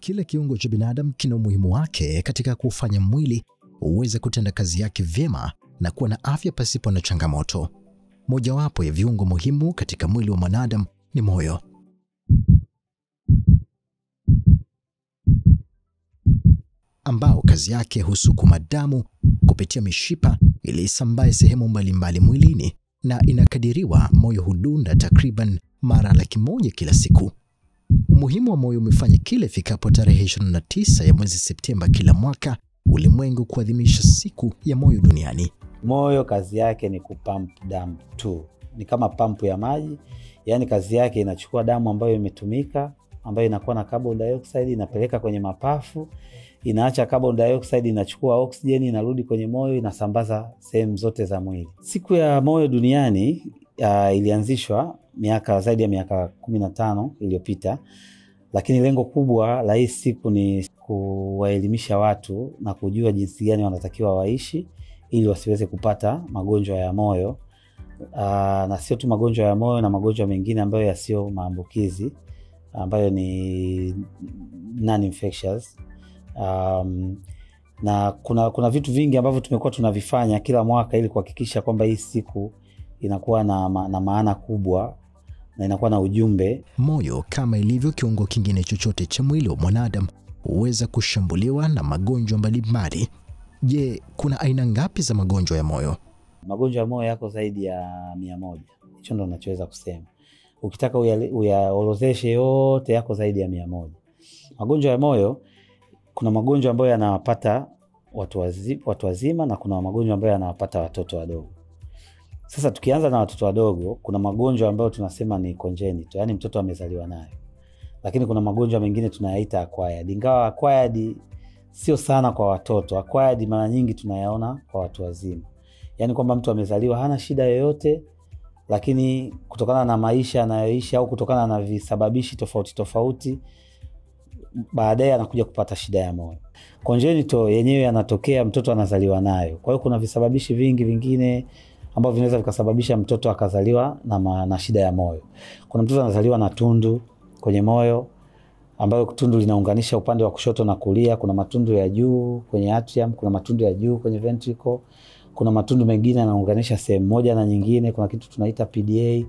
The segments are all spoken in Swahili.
Kila kiungo cha binadamu kina umuhimu wake katika kufanya mwili uweze kutenda kazi yake vyema na kuwa na afya pasipo na changamoto. Mojawapo ya viungo muhimu katika mwili wa mwanadamu ni moyo, ambao kazi yake husukuma damu kupitia mishipa ili isambae sehemu mbalimbali mwilini, na inakadiriwa moyo hudunda takriban mara 100,000 kila siku. Umuhimu wa moyo umefanya kile ifikapo tarehe 29 ya mwezi Septemba kila mwaka ulimwengu kuadhimisha siku ya moyo duniani. Moyo kazi yake ni kupump damu tu. Ni kama pampu ya maji, yani kazi yake inachukua damu ambayo imetumika, ambayo inakuwa na carbon dioxide, inapeleka kwenye mapafu, inaacha carbon dioxide, inachukua oxygen, inarudi kwenye moyo, inasambaza sehemu zote za mwili. Siku ya moyo duniani ilianzishwa zaidi ya miaka 15 iliyopita, lakini lengo kubwa la hii siku ni kuwaelimisha watu na kujua jinsi gani wanatakiwa waishi ili wasiweze kupata magonjwa ya moyo, na sio tu magonjwa ya moyo, na magonjwa mengine ambayo yasio maambukizi, ambayo ni non-infectious. Na kuna vitu vingi ambavyo tumekuwa tunavifanya kila mwaka ili kuhakikisha kwamba hii siku inakuwa na maana kubwa na inakuwa na ujumbe. Moyo, kama ilivyo kiungo kingine chochote cha mwili wa mwanadamu, huweza kushambuliwa na magonjwa mbalimbali. Je, kuna aina ngapi za magonjwa ya moyo? Magonjwa ya moyo yako zaidi ya 100. Hicho ndo ninachoweza kusema. Ukitaka uyaorodheshe yote yako zaidi ya 100. Magonjwa ya moyo, kuna magonjwa ambayo yanawapata watu wazima na kuna magonjwa ambayo yanawapata watoto wadogo. Sasa tukianza na watoto wadogo, kuna magonjwa ambayo tunasema ni congenital, yani mtoto amezaliwa nayo. Lakini kuna magonjwa mengine tunayaita acquired. Ingawa acquired sio sana kwa watoto. Acquired mara nyingi tunayaona kwa watu wazima. Yani kwamba mtu amezaliwa hana shida yoyote, lakini kutokana na maisha anayoishi au kutokana na visababishi tofauti baadaye anakuja kupata shida ya moyo. Congenital yenyewe yanatokea mtoto anazaliwa nayo. Kwa hiyo kuna visababishi vingi vingine ambavyo vinaweza vikasababisha mtoto akazaliwa na shida ya moyo. Kuna mtoto anazaliwa na tundu kwenye moyo, ambayo tundu linaunganisha upande wa kushoto na kulia. Kuna matundu ya juu kwenye atrium, kuna matundu ya juu kwenye ventricle, kuna matundu mengine yanaunganisha sehemu moja na nyingine, kuna kitu tunaita PDA.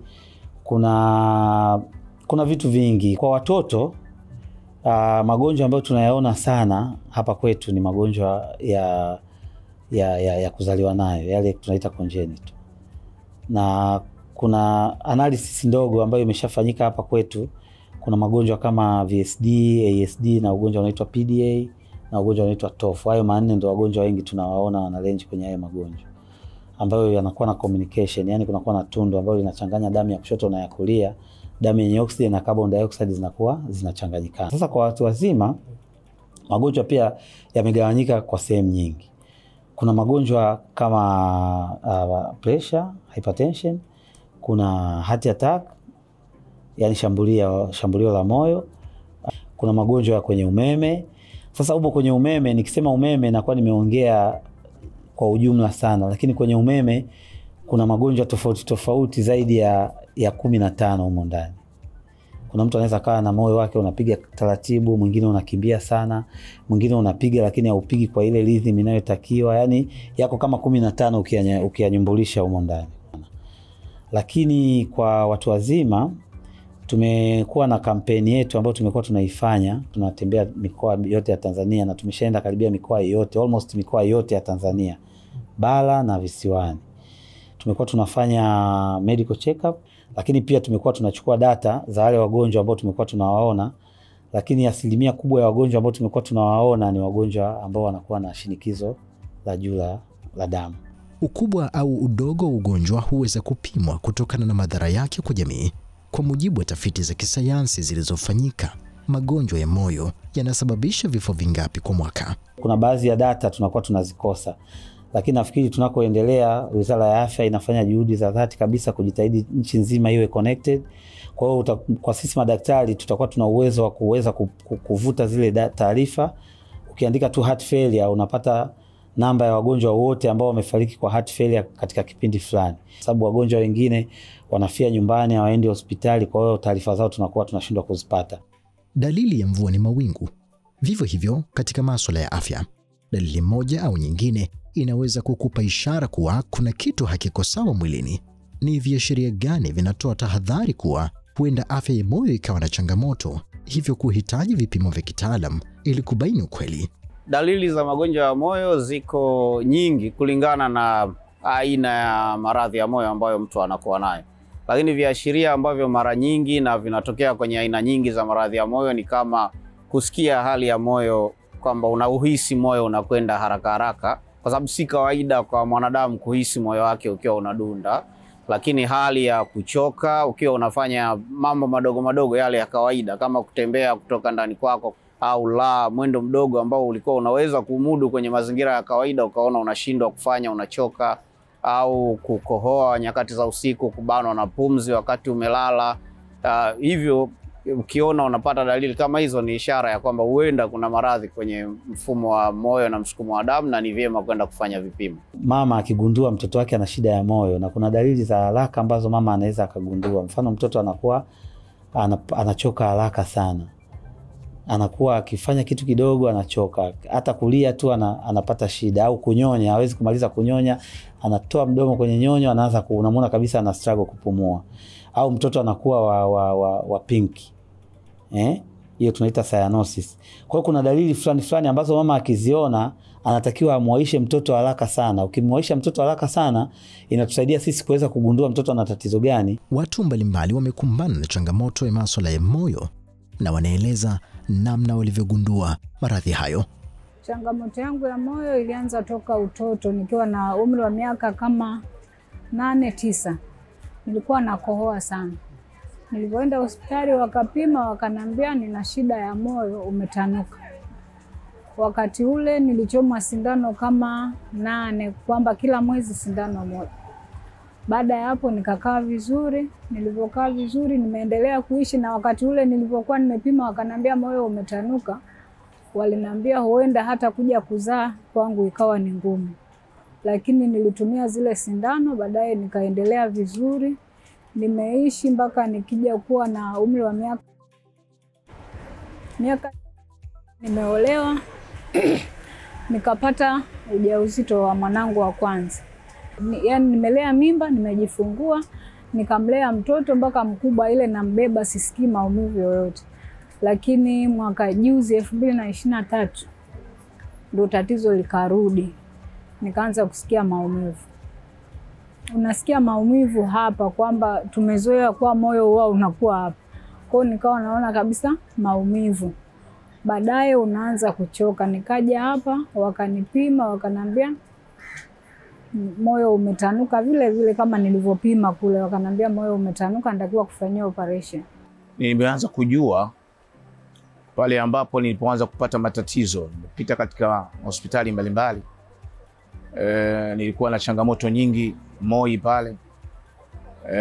Kuna vitu vingi. Kwa watoto, magonjwa ambayo tunayaona sana hapa kwetu ni magonjwa ya kuzaliwa nayo, yale tunaita congenital. Na kuna analysis ndogo ambayo imeshafanyika hapa kwetu. Kuna magonjwa kama VSD, ASD na ugonjwa unaitwa PDA na ugonjwa unaitwa TOF. Hayo manne ndio wagonjwa wengi tunawaona wana range kwenye hayo magonjwa, ambayo yanakuwa na communication, yani kunakuwa na tundu ambayo linachanganya damu ya kushoto na ya kulia. Damu yenye oxygen na carbon dioxide zinakuwa zinachanganyikana. Sasa kwa watu wazima, magonjwa pia yamegawanyika kwa sehemu nyingi. Kuna magonjwa kama pressure, hypertension, kuna heart attack, yani shambulio la moyo. Kuna magonjwa kwenye umeme. Sasa upo kwenye umeme, nikisema umeme nakuwa nimeongea kwa ujumla sana, lakini kwenye umeme kuna magonjwa tofauti zaidi ya 15 humo ndani. Kuna mtu anaweza kaa na moyo wake unapiga taratibu, mwingine unakimbia sana, mwingine unapiga lakini haupigi kwa ile rhythm inayotakiwa. Yani yako kama 15 ukiyanyumbulisha humo ndani. Lakini kwa watu wazima tumekuwa na kampeni yetu ambayo tumekuwa tunaifanya. Tunatembea mikoa yote ya Tanzania na tumeshaenda karibia mikoa yote, almost mikoa yote ya Tanzania, bara na visiwani. Tumekuwa tunafanya medical check-up, lakini pia tumekuwa tunachukua data za wale wagonjwa ambao tumekuwa tunawaona. Lakini asilimia kubwa ya wagonjwa ambao tumekuwa tunawaona ni wagonjwa ambao wanakuwa na shinikizo la juu la damu. Ukubwa au udogo wa ugonjwa huweza kupimwa kutokana na madhara yake kwa jamii. Kwa mujibu wa tafiti za kisayansi zilizofanyika, magonjwa ya moyo yanasababisha vifo vingapi kwa mwaka? Kuna baadhi ya data tunakuwa tunazikosa, lakini nafikiri tunakoendelea, Wizara ya Afya inafanya juhudi za dhati kabisa kujitahidi nchi nzima iwe connected. Kwa hiyo kwa sisi madaktari tutakuwa tuna uwezo wa kuweza kuvuta zile taarifa. Ukiandika tu heart failure unapata namba ya wagonjwa wote ambao wamefariki kwa heart failure katika kipindi fulani. Sababu wagonjwa wengine wanafia nyumbani, hawaendi hospitali, kwa hiyo taarifa zao tunakuwa tunashindwa kuzipata. Dalili ya mvua ni mawingu. Vivyo hivyo katika masuala ya afya, dalili moja au nyingine inaweza kukupa ishara kuwa kuna kitu hakiko sawa mwilini. Ni viashiria gani vinatoa tahadhari kuwa huenda afya ya moyo ikawa na changamoto, hivyo kuhitaji vipimo vya kitaalam ili kubaini ukweli? Dalili za magonjwa ya moyo ziko nyingi kulingana na aina ya maradhi ya moyo ambayo mtu anakuwa nayo. Lakini viashiria ambavyo mara nyingi na vinatokea kwenye aina nyingi za maradhi ya moyo ni kama kusikia hali ya moyo kwamba unauhisi moyo unakwenda haraka haraka, kwa sababu si kawaida kwa mwanadamu kuhisi moyo wake ukiwa unadunda. Lakini hali ya kuchoka ukiwa unafanya mambo madogo madogo yale ya kawaida kama kutembea kutoka ndani kwako, au mwendo mdogo ambao ulikuwa unaweza kumudu kwenye mazingira ya kawaida ukaona unashindwa kufanya, unachoka, au kukohoa nyakati za usiku, kubanwa na pumzi wakati umelala. Hivyo ukiona unapata dalili kama hizo ni ishara ya kwamba huenda kuna maradhi kwenye mfumo wa moyo na msukumo wa damu, na ni vyema kwenda kufanya vipimo. Mama akigundua mtoto wake ana shida ya moyo, na kuna dalili za haraka ambazo mama anaweza akagundua. Mfano, mtoto anakuwa anachoka haraka sana. Anakuwa akifanya kitu kidogo anachoka, hata kulia tu anapata shida, au kunyonya hawezi kumaliza kunyonya, anatoa mdomo kwenye nyonyo, anaanza unamwona kabisa ana struggle kupumua. Au mtoto anakuwa wa pinki. Hiyo tunaita cyanosis. Kwa hiyo kuna dalili fulani ambazo mama akiziona anatakiwa amwaishe mtoto haraka sana. Ukimwaisha mtoto haraka sana inatusaidia sisi kuweza kugundua mtoto ana tatizo gani. Watu mbalimbali wamekumbana na changamoto ya masuala ya moyo na wanaeleza namna walivyogundua maradhi hayo. Changamoto yangu ya moyo ilianza toka utoto, nikiwa na umri wa miaka kama 8-9. Nilikuwa nakohoa sana. Nilipoenda hospitali wakapima, wakaniambia nina shida ya moyo umetanuka. Wakati ule nilichomwa sindano kama 8, kwamba kila mwezi sindano moja. Baada ya hapo nikakaa vizuri. Nilipokaa vizuri nimeendelea kuishi, na wakati ule nilipokuwa nimepima wakaniambia moyo umetanuka, waliniambia huenda hata kuja kuzaa kwangu ikawa ni ngumu. Lakini nilitumia zile sindano, baadaye nikaendelea vizuri. Nimeishi mpaka nikija kuwa na umri wa miaka nimeolewa nikapata ujauzito wa mwanangu wa kwanza. Yaani nimelea mimba, nimejifungua, nikamlea mtoto mpaka mkubwa, ile nambeba sisikii maumivu yoyote. Lakini mwaka juzi 2023 ndio tatizo likarudi. Nikaanza kusikia maumivu. Unasikia maumivu hapa, kwamba tumezoea kwa moyo wao unakuwa hapa. Kwa hiyo nikawa naona kabisa maumivu. Baadaye unaanza kuchoka. Nikaja hapa wakanipima, wakaniambia moyo umetanuka vile vile kama nilivyopima kule. Wakaniambia moyo umetanuka, natakiwa kufanyia operation. Nimeanza kujua pale ambapo nilipoanza kupata matatizo. Nimepita katika hospitali mbalimbali. Nilikuwa na changamoto nyingi Moi pale.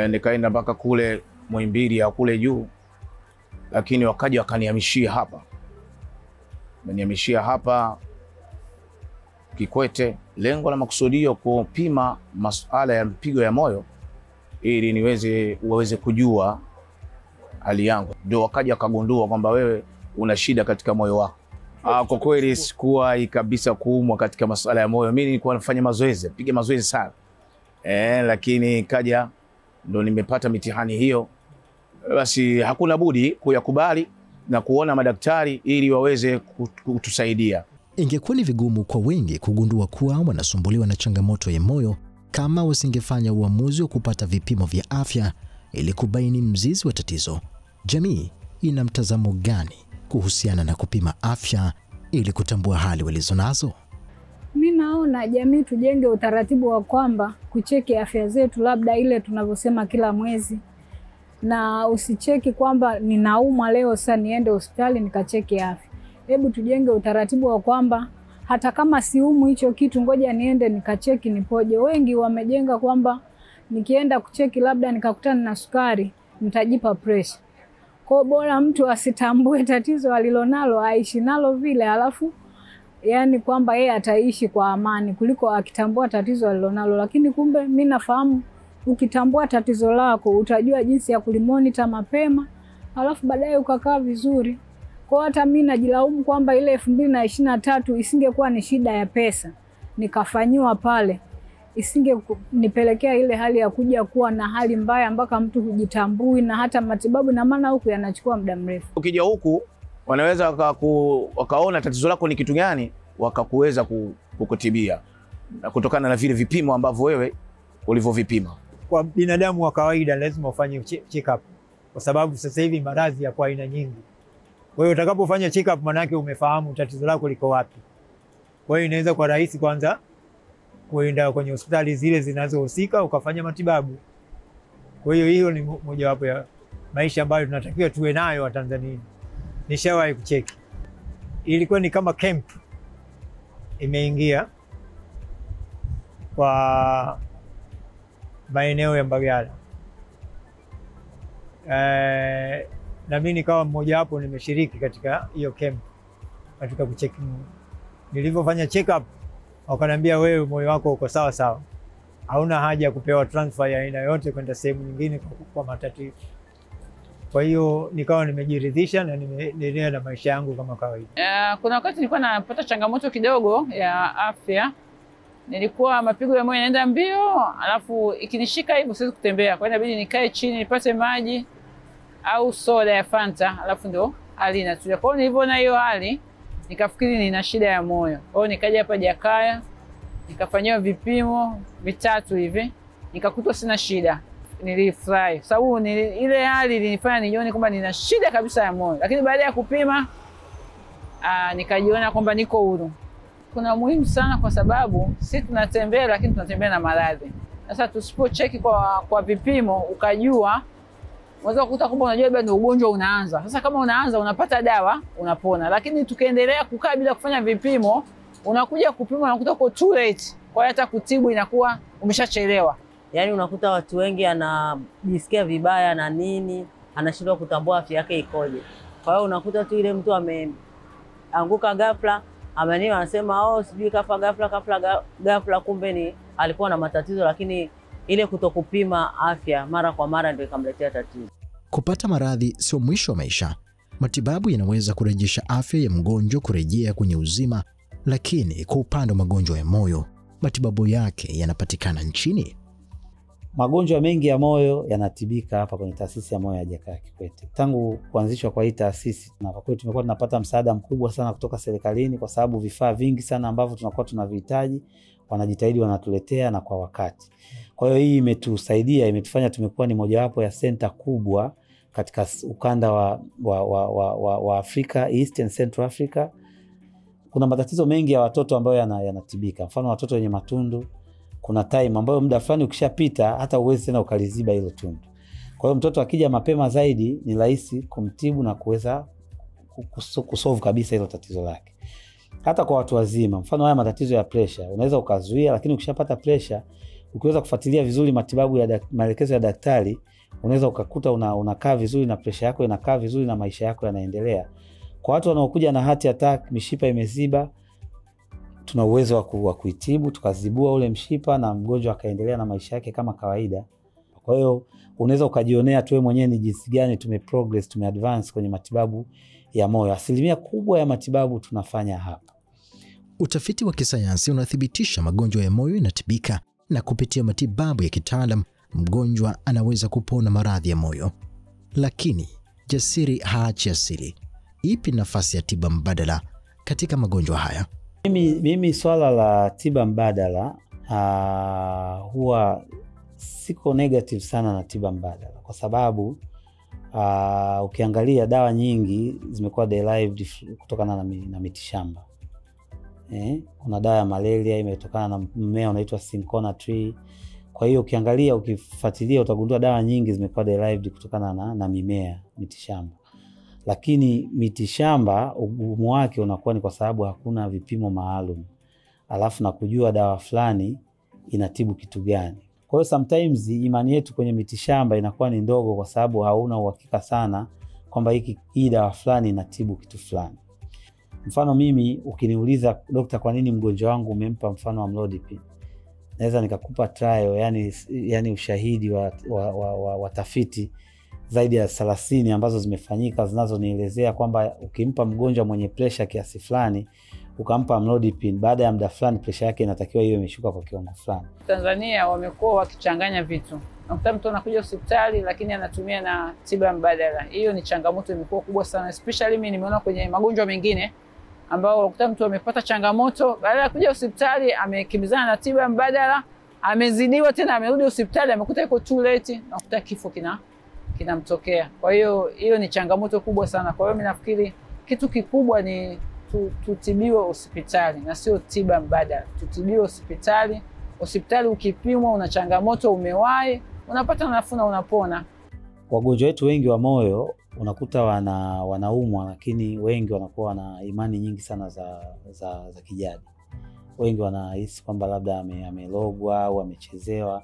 Nikaenda mpaka kule Muhimbili ya kule juu. Lakini wakaja wakanihamishia hapa. Wamenihamishia hapa Kikwete. Lengo la makusudio kupima masuala ya mpigo ya moyo ili waweze kujua hali yangu. Ndio wakaja wakagundua kwamba wewe una shida katika moyo wako. Kwa kweli sikuwa kabisa kuumwa katika masuala ya moyo. Mimi nilikuwa nafanya mazoezi, piga mazoezi sana. Lakini kaja ndo nimepata mitihani hiyo. Basi hakuna budi kuyakubali na kuona madaktari ili waweze kutusaidia. Ingekuwa ni vigumu kwa wengi kugundua kuwa wanasumbuliwa na changamoto ya moyo kama wasingefanya uamuzi wa kupata vipimo vya afya ili kubaini mzizi wa tatizo. Jamii ina mtazamo gani kuhusiana na kupima afya ili kutambua hali walizonazo? Mimi naona jamii tujenge utaratibu wa kwamba kucheki afya zetu, labda ile tunavyosema kila mwezi, na usicheki kwamba ninaumwa leo sasa niende hospitali nikacheki afya. Hebu tujenge utaratibu wa kwamba hata kama siumu hicho kitu, ngoja niende nikacheki nipoje. Wengi wamejenga kwamba nikienda kucheki labda nikakutana na sukari nitajipa pressure. Kwa bora mtu asitambue tatizo alilonalo, aishi nalo vile, alafu yani kwamba yeye ataishi kwa amani kuliko akitambua tatizo alilonalo. Lakini kumbe mimi nafahamu ukitambua tatizo lako utajua jinsi ya kulimonita mapema, alafu baadaye ukakaa vizuri. Kwa hata mimi najilaumu kwamba ile 2023 isingekuwa ni shida ya pesa nikafanyiwa pale, isinge nipelekea ile hali ya kuja kuwa na hali mbaya mpaka mtu hujitambui, na hata matibabu na maana huku yanachukua muda mrefu. Ukija huku wanaweza wakaona tatizo lako ni kitu gani, wakakuweza kukutibia kutokana na vile vipimo ambavyo wewe ulivyovipima. Kwa binadamu wa kawaida lazima ufanye check up, kwa sababu sasa hivi maradhi ya kwa aina nyingi. Kwa hiyo utakapofanya check up, maana yake umefahamu tatizo lako liko wapi. Kwa hiyo inaweza kwa rahisi kwanza kuenda kwenye hospitali zile zinazohusika ukafanya matibabu. Kwa hiyo hiyo ni mojawapo ya maisha ambayo tunatakiwa tuwe nayo wa Tanzania. Nishawahi kucheki, ilikuwa ni kama camp imeingia kwa maeneo ya Mbagala. Na mimi nikawa mmoja wapo nimeshiriki katika hiyo camp katika kucheki. Nilivyofanya check up wakaniambia, wewe moyo wako uko sawa sawa, hauna haja ya kupewa transfer ya aina yote kwenda sehemu nyingine kwa matatizo. Kwa hiyo nikawa nimejiridhisha na nimeendelea na maisha yangu kama kawaida. Kuna wakati nilikuwa napata changamoto kidogo ya afya. Nilikuwa mapigo ya moyo yanaenda mbio, alafu ikinishika hivyo siwezi kutembea. Kwa hiyo inabidi nikae chini nipate maji au soda ya Fanta, alafu ndo hali inatulia. Kwa hiyo nilipoona hiyo hali nikafikiri nina shida ya moyo. Kwa hiyo nikaja hapa Jakaya, nikafanyiwa vipimo vitatu hivi, nikakutwa sina shida. Nilifurahi sababu ile hali ilinifanya nijione kwamba nina shida kabisa ya moyo. Lakini baada ya kupima nikajiona kwamba niko huru. Kuna muhimu sana kwa sababu sisi tunatembea, lakini tunatembea na maradhi. Sasa tusipocheki kwa vipimo ukajua, unaweza kukuta kwamba unajua bado ugonjwa unaanza. Sasa kama unaanza unapata dawa unapona, lakini tukiendelea kukaa bila kufanya vipimo, unakuja kupima unakuta uko too late. Kwa hiyo hata kutibu inakuwa umeshachelewa. Yaani unakuta watu wengi anajisikia vibaya na nini, anashindwa kutambua afya yake ikoje. Kwa hiyo unakuta tu ile mtu ameanguka ghafla, ameniwa anasema sijui kafa ghafla, kumbe ni alikuwa na matatizo, lakini ile kutokupima afya mara kwa mara ndio ikamletea tatizo. Kupata maradhi sio mwisho wa maisha. Matibabu yanaweza kurejesha afya ya mgonjwa kurejea kwenye uzima, lakini kwa upande wa magonjwa ya moyo, matibabu yake yanapatikana nchini. Magonjwa mengi ya moyo yanatibika hapa kwenye taasisi ya moyo ya Jakaya Kikwete. Tangu kuanzishwa kwa hii taasisi, na kwa kweli tumekuwa tunapata msaada mkubwa sana kutoka serikalini, kwa sababu vifaa vingi sana ambavyo tunakuwa tunavihitaji wanajitahidi wanatuletea na kwa wakati. Kwa hiyo hii imetusaidia, imetufanya tumekuwa ni mojawapo ya center kubwa katika ukanda wa Afrika, East and Central Africa. Kuna matatizo mengi ya watoto ambayo yanatibika. Mfano watoto wenye matundu, kuna time ambayo muda fulani ukishapita hata uwezi tena ukaliziba hilo tundu. Kwa hiyo mtoto akija mapema zaidi ni rahisi kumtibu na kuweza kusolve kabisa hilo tatizo lake. Hata kwa watu wazima, mfano haya matatizo ya pressure, unaweza ukazuia, lakini ukishapata pressure, ukiweza kufuatilia vizuri matibabu ya maelekezo ya daktari, unaweza ukakuta unakaa vizuri na pressure yako inakaa vizuri na maisha yako yanaendelea. Kwa watu wanaokuja na heart attack, mishipa imeziba, tuna uwezo wa kuitibu, tukazibua ule mshipa na mgonjwa akaendelea na maisha yake kama kawaida. Kwa hiyo unaweza ukajionea tu mwenyewe ni jinsi gani tumeprogress, tumeadvance kwenye matibabu ya moyo. Asilimia kubwa ya matibabu tunafanya hapa. Utafiti wa kisayansi unathibitisha magonjwa ya moyo yanatibika, na kupitia matibabu ya kitaalam mgonjwa anaweza kupona maradhi ya moyo. Lakini Jasiri haachi asili. Ipi nafasi ya tiba mbadala katika magonjwa haya? Mimi swala la tiba mbadala huwa siko negative sana na tiba mbadala, kwa sababu ukiangalia dawa nyingi zimekuwa derived kutokana na mitishamba. Kuna dawa ya malaria imetokana na mmea unaitwa cinchona tree. Kwa hiyo ukiangalia, ukifuatilia, utagundua dawa nyingi zimekuwa derived kutokana na mimea, mitishamba. Lakini mitishamba ugumu wake unakuwa ni kwa sababu hakuna vipimo maalum, alafu na kujua dawa fulani inatibu kitu gani. Kwa hiyo sometimes imani yetu kwenye mitishamba inakuwa ni ndogo, kwa sababu hauna uhakika sana kwamba hii dawa fulani inatibu kitu fulani. Mfano mimi ukiniuliza, daktari, kwa nini mgonjwa wangu umempa mfano wa amlodipine, naweza nikakupa trial, yani ushahidi wa tafiti zaidi ya 30 ambazo zimefanyika zinazonielezea kwamba ukimpa mgonjwa mwenye pressure kiasi fulani ukampa amlodipine, baada ya muda fulani pressure yake inatakiwa iwe imeshuka kwa kiwango fulani. Tanzania wamekuwa wakichanganya vitu. Nakuta mtu anakuja hospitali lakini anatumia na tiba mbadala. Hiyo ni changamoto imekuwa kubwa sana, especially mimi nimeona kwenye magonjwa mengine ambao unakuta mtu amepata changamoto, baada ya kuja hospitali amekimbizana na tiba mbadala, amezidiwa tena, amerudi hospitali amekuta iko too late, nakuta kifo kinamtokea. Kwa hiyo ni changamoto kubwa sana. Kwa hiyo mimi nafikiri kitu kikubwa ni tutibiwe hospitali na sio tiba mbadala. Tutibiwe hospitali. Hospitali ukipimwa una changamoto, umewahi, unapata nafuu na unapona. Wagonjwa wetu wengi wa moyo unakuta wanaumwa, lakini wengi wanakuwa na imani nyingi sana za kijadi. Wengi wanahisi kwamba labda amelogwa au amechezewa,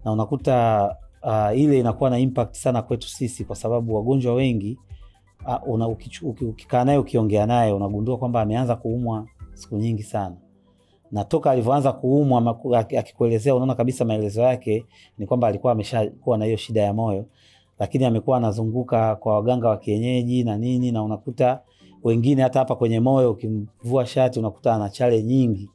na unakuta ile inakuwa na impact sana kwetu sisi, kwa sababu wagonjwa wengi ukikaa naye ukiongea naye unagundua kwamba ameanza kuumwa siku nyingi sana, na toka alivyoanza kuumwa akikuelezea unaona kabisa maelezo yake ni kwamba alikuwa ameshakuwa na hiyo shida ya moyo, lakini amekuwa anazunguka kwa waganga wa kienyeji na nini, na unakuta wengine hata hapa kwenye moyo ukimvua shati unakuta ana chale nyingi,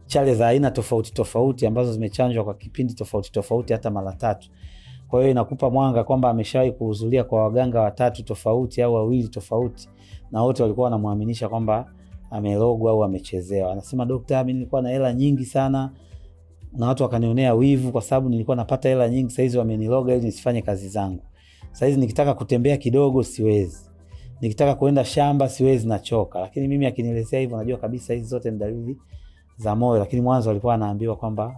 chale za aina tofauti tofauti ambazo zimechanjwa kwa kipindi tofauti tofauti hata mara 3. Kwa hiyo inakupa mwanga kwamba ameshawahi kuhudhuria kwa waganga 3 tofauti au 2 tofauti, na wote walikuwa wanamuaminisha kwamba amelogwa au amechezewa. Anasema daktari, mimi nilikuwa na hela nyingi sana na watu wakanionea wivu kwa sababu nilikuwa napata hela nyingi, sasa hizi wameniloga ili nisifanye kazi zangu. Sasa hizi nikitaka kutembea kidogo siwezi. Nikitaka kuenda shamba siwezi, nachoka. Lakini mimi akinielezea hivyo najua kabisa hizi zote ni dalili za moyo, lakini mwanzo alikuwa anaambiwa kwamba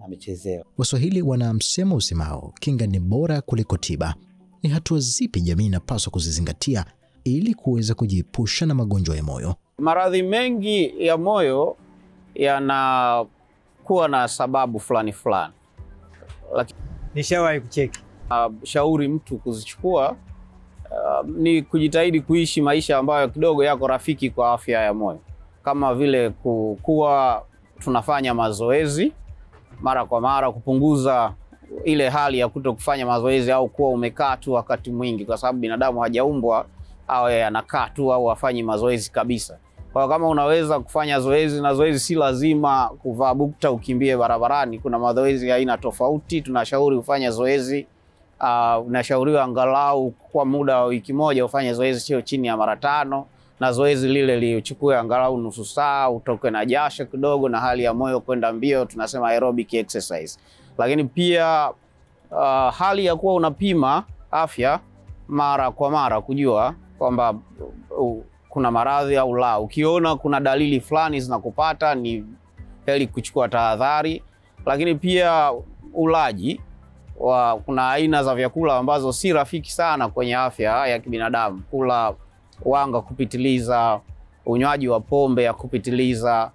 amechezewa. Waswahili wana msemo usemao kinga ni bora kuliko tiba. Ni hatua zipi jamii inapaswa kuzizingatia ili kuweza kujiepusha na magonjwa ya moyo? Maradhi mengi ya moyo yanakuwa na sababu fulani. Lakini nishawahi kucheki. Shauri mtu kuzichukua ni kujitahidi kuishi maisha ambayo kidogo yako rafiki kwa afya ya moyo, kama vile kuwa tunafanya mazoezi mara kwa mara, kupunguza ile hali ya kuto kufanya mazoezi au kuwa umekaa tu wakati mwingi, kwa sababu binadamu hajaumbwa awe anakaa tu au afanyi mazoezi kabisa. Kwa kama unaweza kufanya zoezi, na zoezi si lazima kuvaa bukta ukimbie barabarani, kuna mazoezi ya aina tofauti. Tunashauri ufanye zoezi, unashauriwa angalau kwa muda wa wiki moja ufanye zoezi sio chini ya mara 5, na zoezi lile lichukue angalau nusu saa, utoke na jasho kidogo na hali ya moyo kwenda mbio, tunasema aerobic exercise. Lakini pia hali ya kuwa unapima afya mara kwa mara kujua kwamba kuna maradhi au la. Ukiona kuna dalili fulani zinakupata ni heri kuchukua tahadhari. Lakini pia ulaji kuna aina za vyakula ambazo si rafiki sana kwenye afya ya kibinadamu. Kula wanga kupitiliza, unywaji wa pombe ya kupitiliza,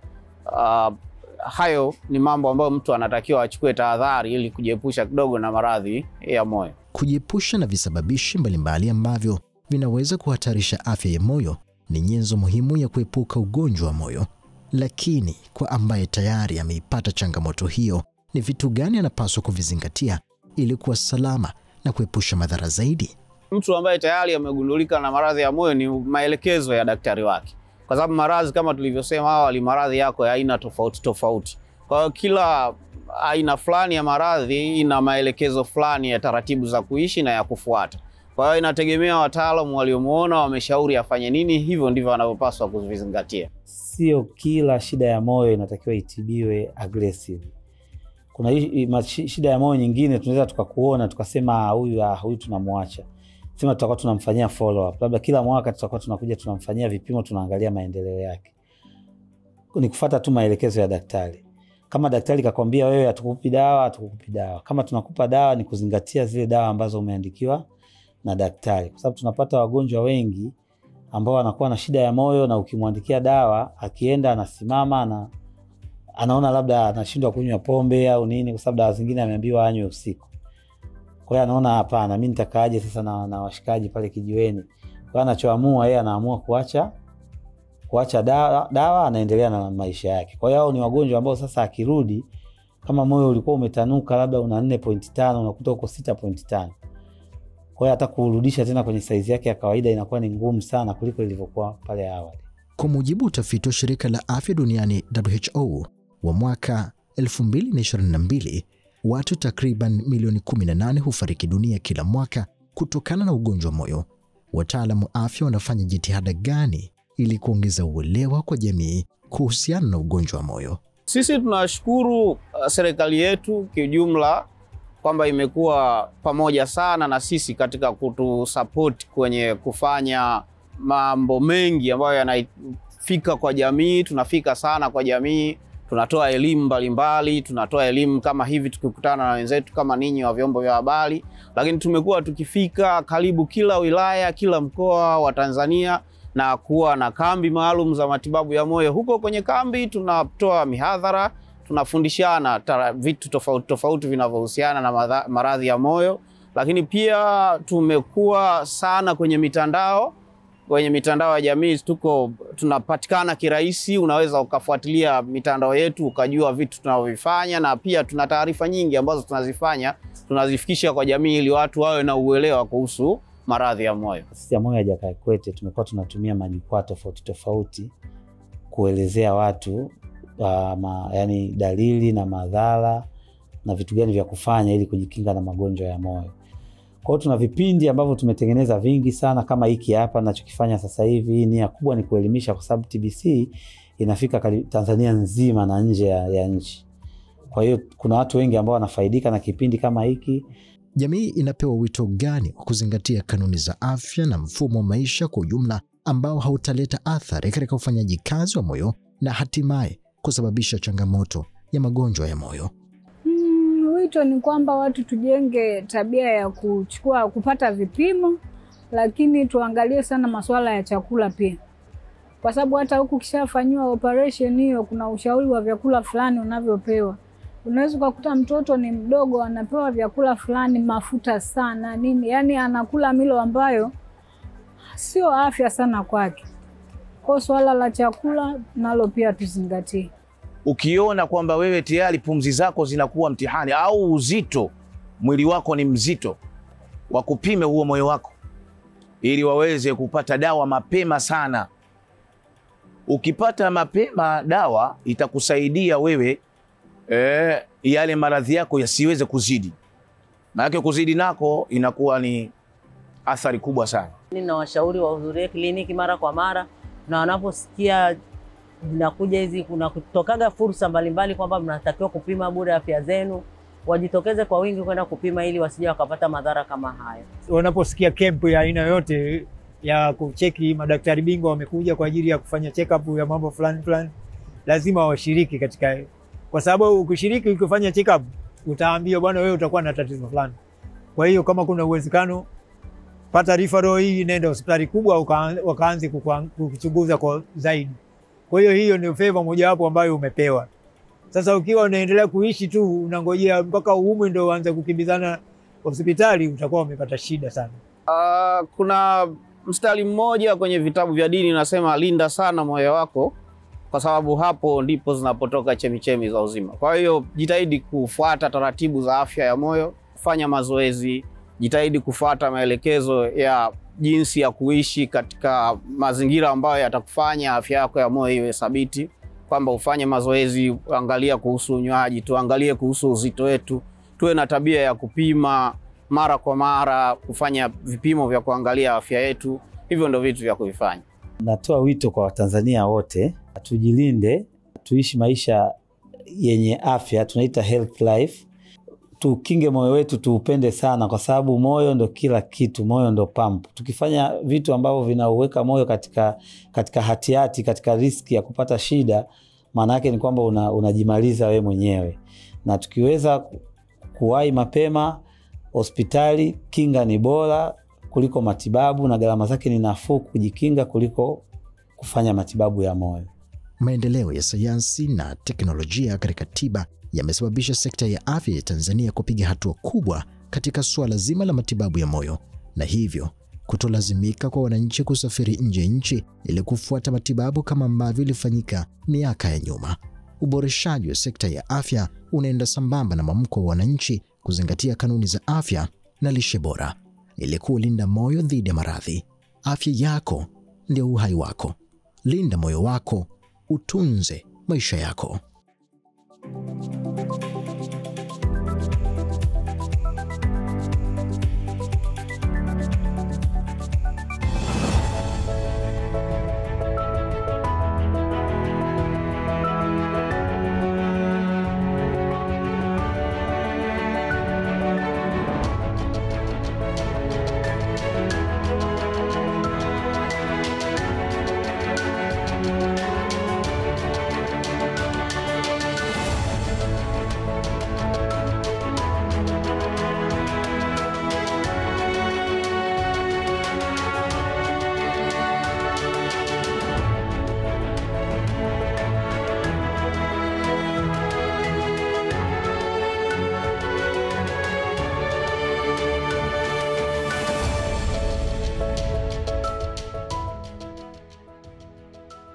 hayo ni mambo ambayo mtu anatakiwa achukue tahadhari ili kujiepusha kidogo na maradhi ya moyo. Kujiepusha na visababishi mbalimbali ambavyo vinaweza kuhatarisha afya ya moyo ni nyenzo muhimu ya kuepuka ugonjwa wa moyo. Lakini kwa ambaye tayari ameipata changamoto hiyo, ni vitu gani anapaswa kuvizingatia ili kuwa salama na kuepusha madhara zaidi? Mtu ambaye tayari amegundulika na maradhi ya moyo ni maelekezo ya daktari wake, kwa sababu maradhi kama tulivyosema awali, maradhi yako ya aina tofauti tofauti. Kwa hiyo kila aina fulani ya maradhi ina maelekezo fulani ya taratibu za kuishi na ya kufuata. Kwa hiyo inategemea wataalamu waliomuona wameshauri afanye nini, hivyo ndivyo anavyopaswa kuvizingatia. Sio kila shida ya moyo inatakiwa itibiwe aggressive. Kuna shida ya moyo nyingine tunaweza tukakuona tukasema huyu tunamwacha. Sema tutakuwa tunamfanyia follow up. Labda kila mwaka tutakuwa tunakuja tunamfanyia vipimo, tunaangalia maendeleo yake. Ni kufuata tu maelekezo ya daktari. Kama daktari kakwambia wewe atakupi dawa, atakupi dawa. Kama tunakupa dawa ni kuzingatia zile dawa ambazo umeandikiwa na daktari. Kwa sababu tunapata wagonjwa wengi ambao wanakuwa na shida ya moyo, na ukimwandikia dawa akienda anasimama na anaona labda anashindwa kunywa pombe au nini, kwa sababu dawa zingine ameambiwa anywe usiku. Kwa hiyo anaona hapana, mimi nitakaaje sasa na washikaji pale kijiweni. Kwa hiyo anachoamua yeye, anaamua kuacha dawa anaendelea na maisha yake. Kwa hiyo ni wagonjwa ambao sasa akirudi, kama moyo ulikuwa umetanuka labda una 4.5 unakuta uko 6.5. Kwa hiyo hata kurudisha tena kwenye saizi yake ya kawaida inakuwa ni ngumu sana kuliko ilivyokuwa pale awali. Kwa mujibu utafiti wa shirika la afya duniani WHO wa mwaka 2022, watu takriban milioni 18 hufariki dunia kila mwaka kutokana na ugonjwa wa moyo. Wataalamu afya wanafanya jitihada gani ili kuongeza uelewa kwa jamii kuhusiana na ugonjwa wa moyo? Sisi tunashukuru serikali yetu kiujumla kwamba imekuwa pamoja sana na sisi katika kutusupport kwenye kufanya mambo mengi ambayo yanafika kwa jamii. Tunafika sana kwa jamii, tunatoa elimu mbalimbali, tunatoa elimu kama hivi tukikutana na wenzetu kama ninyi wa vyombo vya habari, lakini tumekuwa tukifika karibu kila wilaya, kila mkoa wa Tanzania na kuwa na kambi maalum za matibabu ya moyo. Huko kwenye kambi tunatoa mihadhara, tunafundishana vitu tofauti tofauti vinavyohusiana na maradhi ya moyo, lakini pia tumekuwa sana kwenye mitandao. Kwenye mitandao ya jamii tunapatikana kirahisi, unaweza ukafuatilia mitandao yetu ukajua vitu tunavyofanya, na pia tuna taarifa nyingi ambazo tunazifikisha kwa jamii ili watu wawe na uelewa kuhusu maradhi ya moyo. Sisi ya moyo ya Jakaya Kikwete tumekuwa tunatumia majukwaa tofauti tofauti kuelezea watu yani dalili na madhara na vitu gani vya kufanya ili kujikinga na magonjwa ya moyo. Kwa hiyo tuna vipindi ambavyo tumetengeneza vingi sana kama hiki hapa ninachokifanya sasa hivi. Nia kubwa ni kuelimisha kwa sababu TBC inafika Tanzania nzima na nje ya nchi. Kwa hiyo kuna watu wengi ambao wanafaidika na kipindi kama hiki. Jamii inapewa wito gani wa kuzingatia kanuni za afya na mfumo wa maisha kwa ujumla ambao hautaleta athari katika ufanyaji kazi wa moyo na hatimaye kusababisha changamoto ya magonjwa ya moyo? Wito ni kwamba watu tujenge tabia ya kupata vipimo, lakini tuangalie sana masuala ya chakula pia. Kwa sababu hata huku kishafanywa operation hiyo kuna ushauri wa vyakula fulani unavyopewa. Unaweza kukuta mtoto ni mdogo anapewa vyakula fulani mafuta sana nini, yani anakula milo ambayo sio afya sana kwake. Kwa swala la chakula nalo pia tuzingatie. Ukiona kwamba wewe tayari pumzi zako zinakuwa mtihani au uzito, mwili wako ni mzito, wakupime huo moyo wako ili waweze kupata dawa mapema sana. Ukipata mapema dawa itakusaidia wewe yale maradhi yako yasiweze kuzidi. Maana kuzidi nako inakuwa ni athari kubwa sana. Ninawashauri wahudhurie kliniki mara kwa mara, na wanaposikia zinakuja hizi kuna kutokaga fursa mbalimbali kwamba mnatakiwa kupima bure afya zenu, wajitokeze kwa wingi kwenda kupima ili wasije wakapata madhara kama hayo. Wanaposikia camp ya aina yote ya kucheki, madaktari bingwa wamekuja kwa ajili ya kufanya check up ya mambo fulani, lazima washiriki katika, kwa sababu ukishiriki ukifanya check up utaambiwa bwana wewe utakuwa na tatizo fulani. Kwa hiyo kama kuna uwezekano pata referral hii, nenda hospitali kubwa wakaanze kukuchunguza kwa zaidi. Kwa hiyo ni favor mojawapo ambayo umepewa. Sasa ukiwa unaendelea kuishi tu unangojea mpaka uumwe ndio uanze kukimbizana hospitali, utakuwa umepata shida sana. Kuna mstari mmoja kwenye vitabu vya dini unasema linda sana moyo wako kwa sababu hapo ndipo zinapotoka chemichemi za uzima. Kwa hiyo jitahidi kufuata taratibu za afya ya moyo, fanya mazoezi, jitahidi kufuata maelekezo ya jinsi ya kuishi katika mazingira ambayo yatakufanya afya yako ya moyo iwe thabiti, kwamba ufanye mazoezi, angalia kuhusu unywaji, tuangalie kuhusu uzito wetu, tuwe na tabia ya kupima mara kwa mara, kufanya vipimo vya kuangalia afya yetu. Hivyo ndio vitu vya kuvifanya. Natoa wito kwa Watanzania wote, tujilinde, tuishi maisha yenye afya, tunaita health life. Tukinge moyo wetu, tuupende sana kwa sababu moyo ndo kila kitu, moyo ndo pump. Tukifanya vitu ambavyo vinauweka moyo katika hatihati, katika riski ya kupata shida, maana yake ni kwamba unajimaliza we mwenyewe. Na tukiweza kuwahi mapema hospitali, kinga ni bora kuliko matibabu na gharama zake ni nafuu kujikinga kuliko kufanya matibabu ya moyo. Maendeleo ya sayansi na teknolojia katika tiba yamesababisha sekta ya afya ya Tanzania kupiga hatua kubwa katika suala zima la matibabu ya moyo, na hivyo kutolazimika kwa wananchi kusafiri nje ya nchi ili kufuata matibabu kama ambavyo ilifanyika miaka ya nyuma. Uboreshaji wa sekta ya afya unaenda sambamba na mwamko wa wananchi kuzingatia kanuni za afya na lishe bora. ili kulinda moyo dhidi ya maradhi. Afya yako ndio uhai wako. Linda moyo wako, utunze maisha yako.